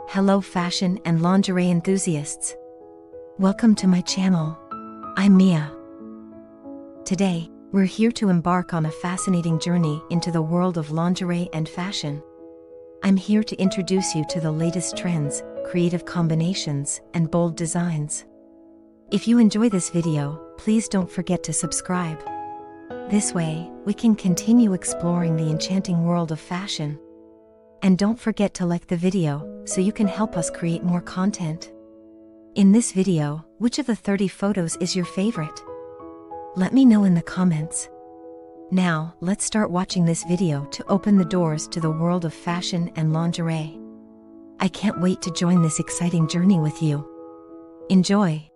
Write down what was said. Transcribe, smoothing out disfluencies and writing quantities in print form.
Hello fashion and lingerie enthusiasts. Welcome to my channel. I'm Mia. Today, we're here to embark on a fascinating journey into the world of lingerie and fashion. I'm here to introduce you to the latest trends, creative combinations, and bold designs. If you enjoy this video, please don't forget to subscribe. This way, we can continue exploring the enchanting world of fashion. And don't forget to like the video, so you can help us create more content. In this video, which of the 30 photos is your favorite? Let me know in the comments. Now, let's start watching this video to open the doors to the world of fashion and lingerie. I can't wait to join this exciting journey with you. Enjoy!